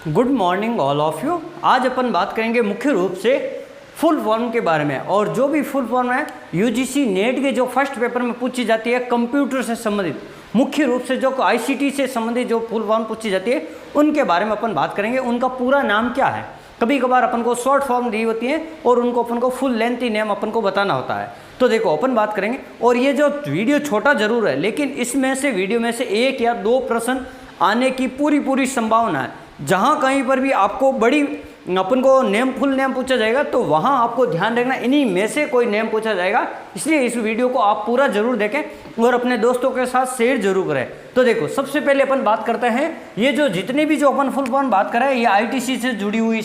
Good morning all of you. आज अपन बात करेंगे मुख्य रूप से फुल फॉर्म के बारे में, और जो भी फुल फॉर्म है यूजीसी नेट के जो फर्स्ट पेपर में पूछी जाती है कंप्यूटर से संबंधित, मुख्य रूप से जो आईसीटी से संबंधित जो फुल फॉर्म पूछी जाती है उनके बारे में अपन बात करेंगे। उनका पूरा नाम क्या है, कभी कभार अपन को शॉर्ट फॉर्म दी होती है और उनको अपन को फुल लेंथ ही नेम अपन को बताना होता है। तो देखो अपन बात करेंगे, और ये जो वीडियो छोटा जरूर है लेकिन इसमें से वीडियो में से 1 या 2 प्रश्न आने की पूरी संभावना है। जहाँ कहीं पर भी आपको बड़ी अपन को नेम फुल नेम पूछा जाएगा तो वहाँ आपको ध्यान रखना इन्हीं में से कोई नेम पूछा जाएगा, इसलिए इस वीडियो को आप पूरा जरूर देखें और अपने दोस्तों के साथ शेयर जरूर करें। तो देखो सबसे पहले अपन बात करते हैं, ये जो जितने भी जो अपन फुल फॉर्म बात करें ये आईटीसी से जुड़ी हुई,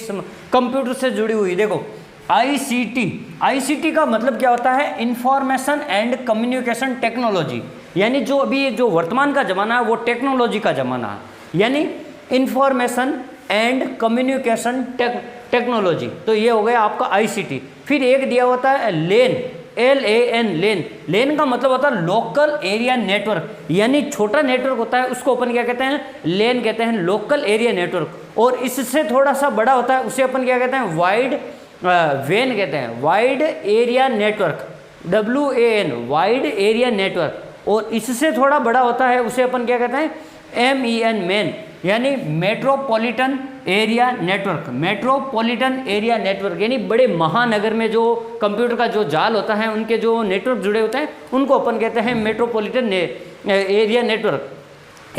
कंप्यूटर से जुड़ी हुई। देखो आईसीटी का मतलब क्या होता है, इंफॉर्मेशन एंड कम्युनिकेशन टेक्नोलॉजी, यानी जो अभी जो वर्तमान का ज़माना है वो टेक्नोलॉजी का ज़माना है, यानी इंफॉर्मेशन एंड कम्युनिकेशन टेक्नोलॉजी। तो ये हो गया आपका आईसीटी। फिर एक दिया होता है लेन, LAN, लेन का मतलब होता है लोकल एरिया नेटवर्क, यानी छोटा नेटवर्क होता है उसको अपन क्या कहते हैं, लेन कहते हैं, लोकल एरिया नेटवर्क। और इससे थोड़ा सा बड़ा होता है उसे अपन क्या कहते हैं, वाइड वेन कहते हैं, wide area network, WAN, wide area network. और इससे थोड़ा बड़ा होता है उसे अपन क्या कहते हैं, MEN, मेन, यानी metropolitan area network, metropolitan area network, यानी बड़े महानगर में जो कंप्यूटर का जो जाल होता है उनके जो नेटवर्क जुड़े होते हैं उनको अपन कहते हैं मेट्रोपॉलिटन एरिया नेटवर्क।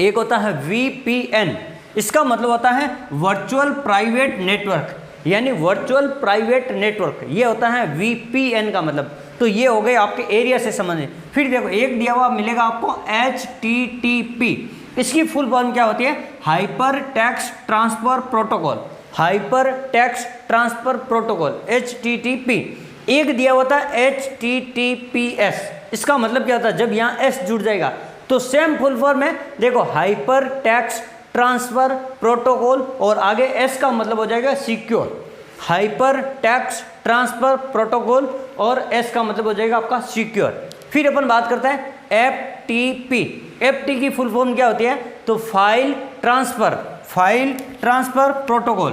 एक होता है VPN, इसका मतलब होता है वर्चुअल प्राइवेट नेटवर्क, यानी वर्चुअल प्राइवेट नेटवर्क, ये होता है VPN का मतलब। तो ये हो गए आपके एरिया से संबंधित। फिर देखो एक दिया हुआ मिलेगा आपको HTTP, इसकी फुल फॉर्म क्या होती है, hyper text transfer protocol, hyper text transfer protocol, HTTP। एक दिया होता है HTTPS, इसका मतलब क्या होता है, जब यहाँ S जुड़ जाएगा तो सेम फुल फॉर्म है, देखो हाइपर टेक्स्ट ट्रांसफर प्रोटोकॉल, और आगे S का मतलब हो जाएगा secure, hyper text transfer protocol, और S का मतलब हो जाएगा आपका सिक्योर। फिर अपन बात करते हैं FTP, FT की फुल फॉर्म क्या होती है, तो फाइल ट्रांसफर प्रोटोकॉल।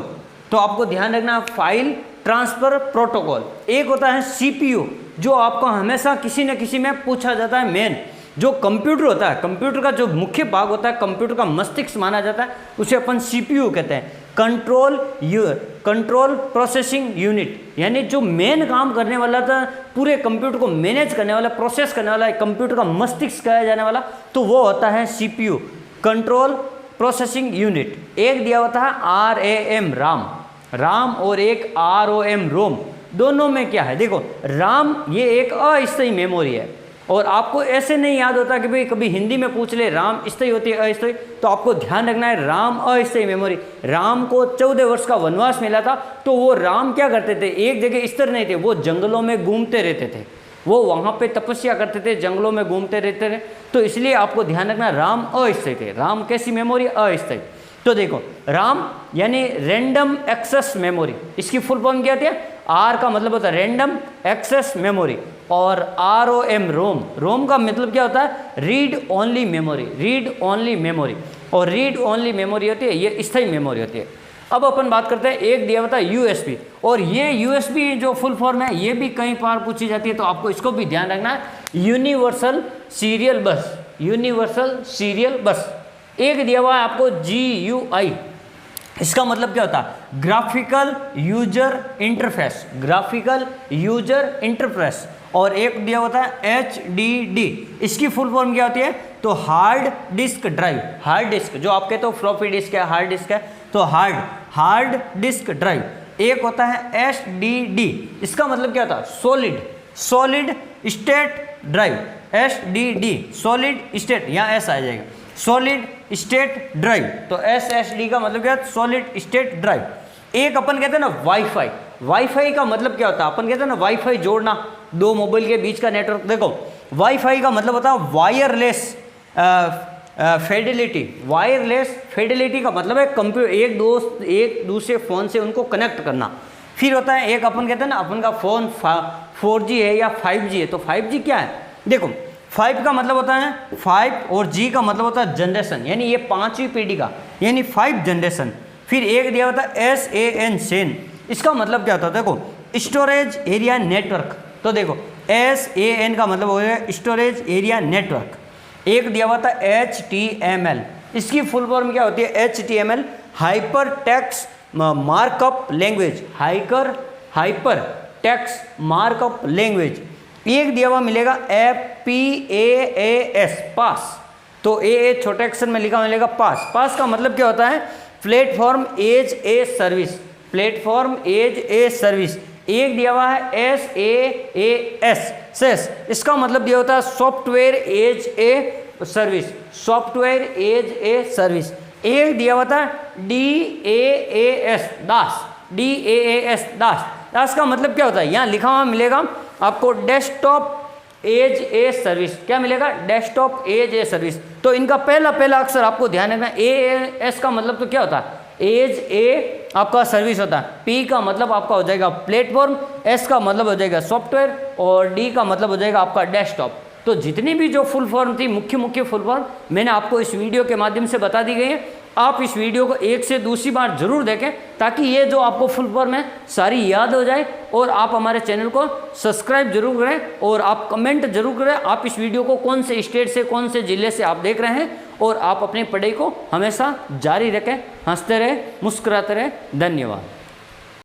तो आपको ध्यान रखना फाइल ट्रांसफर प्रोटोकॉल। एक होता है CPU, जो आपको हमेशा किसी न किसी में पूछा जाता है, मेन जो कंप्यूटर होता है, कंप्यूटर का जो मुख्य भाग होता है, कंप्यूटर का मस्तिष्क माना जाता है, उसे अपन CPU कहते हैं, कंट्रोल प्रोसेसिंग यूनिट, यानी जो मेन काम करने वाला था, पूरे कंप्यूटर को मैनेज करने वाला, प्रोसेस करने वाला, कंप्यूटर का मस्तिष्क कहा जाने वाला, तो वो होता है CPU, कंट्रोल प्रोसेसिंग यूनिट। एक दिया होता है RAM, राम, और एक ROM, रोम। दोनों में क्या है, देखो राम ये एक अस्थायी मेमोरी है, और आपको ऐसे नहीं याद होता कि भाई कभी हिंदी में पूछ ले राम स्थायी होती है अस्थायी, तो आपको ध्यान रखना है राम अस्थायी मेमोरी। राम को 14 वर्ष का वनवास मिला था, तो वो राम क्या करते थे, एक जगह स्थिर नहीं थे, वो जंगलों में घूमते रहते थे, वो वहाँ पे तपस्या करते थे, जंगलों में घूमते रहते थे। तो इसलिए आपको ध्यान रखना राम अस्थायी थे। राम कैसी मेमोरी, अस्थायी। तो देखो राम यानी रैंडम एक्सेस मेमोरी, इसकी फुल फॉर्म क्या होती है, R का मतलब होता है रैंडम एक्सेस मेमोरी, और ROM, रोम का मतलब क्या होता है, रीड ओनली मेमोरी, और रीड ओनली मेमोरी होती है, ये स्थायी मेमोरी होती है। अब अपन बात करते हैं, एक दिया होता है USB, और ये USB जो फुल फॉर्म है ये भी कई बार पूछी जाती है, तो आपको इसको भी ध्यान रखना है, यूनिवर्सल सीरियल बस। एक दिया हुआ है आपको GUI, इसका मतलब क्या होता है, ग्राफिकल यूजर इंटरफेस, और एक दिया होता है HDD, इसकी फुल फॉर्म क्या होती है, तो hard disk drive, hard disk जो आप कहते हो फ्लॉपी डिस्क है, हार्ड डिस्क है, तो हार्ड डिस्क ड्राइव। एक होता है SDD, इसका मतलब क्या होता है, solid state drive, SDD solid state, यहाँ S आ जाएगा, सॉलिड स्टेट ड्राइव, तो SSD का मतलब क्या है, सॉलिड स्टेट ड्राइव। एक अपन कहते हैं ना वाईफाई का मतलब क्या होता है, अपन कहते हैं ना वाईफाई जोड़ना, 2 मोबाइल के बीच का नेटवर्क। देखो वाईफाई का मतलब होता है वायरलेस फिडेलिटी का मतलब है कंप्यूटर एक दूसरे फ़ोन से उनको कनेक्ट करना। फिर होता है एक अपन कहते हैं ना, अपन का फ़ोन 4G है या 5G है, तो 5G क्या है, देखो 5 का मतलब होता है 5 और G का मतलब होता है जनरेशन, यानी ये 5वीं पीढ़ी का, यानी 5 जनरेशन। फिर एक दिया होता है SAN सेन, इसका मतलब क्या होता है, देखो स्टोरेज एरिया नेटवर्क। तो देखो SAN का मतलब हो गया स्टोरेज एरिया नेटवर्क। एक दिया हुआ था HTML, इसकी फुल फॉर्म क्या होती है, HTML hyper text markup language, hyper text markup language. एक दिया हुआ मिलेगा PAAS पास, तो ए छोटे अक्षर में लिखा मिलेगा पास। पास का मतलब क्या होता है, platform as a service, platform as a service. एक दिया हुआ है SaaS, इसका मतलब दिया होता है software as a service, software as a service. एक दिया हुआ था DAAS दास, DAAS दास। दास का मतलब क्या होता है, यहाँ लिखा हुआ मिलेगा आपको डेस्कटॉप एज ए सर्विस। क्या मिलेगा, डेस्कटॉप एज ए सर्विस। तो इनका पहला अक्षर आपको ध्यान रखना, AAS का मतलब तो क्या होता है, एज ए आपका सर्विस होता है। P का मतलब आपका हो जाएगा प्लेटफॉर्म, S का मतलब हो जाएगा सॉफ्टवेयर और D का मतलब हो जाएगा आपका डेस्कटॉप। तो जितनी भी जो फुल फॉर्म थी, मुख्य फुल फॉर्म मैंने आपको इस वीडियो के माध्यम से बता दी गई है। आप इस वीडियो को एक से दूसरी बार जरूर देखें ताकि ये जो आपको फुल फॉर्म है सारी याद हो जाए। और आप हमारे चैनल को सब्सक्राइब जरूर करें और आप कमेंट जरूर करें आप इस वीडियो को कौन से स्टेट से, कौन से जिले से आप देख रहे हैं। और आप अपनी पढ़ाई को हमेशा जारी रखें, हंसते रहे, मुस्कुराते रहे। धन्यवाद।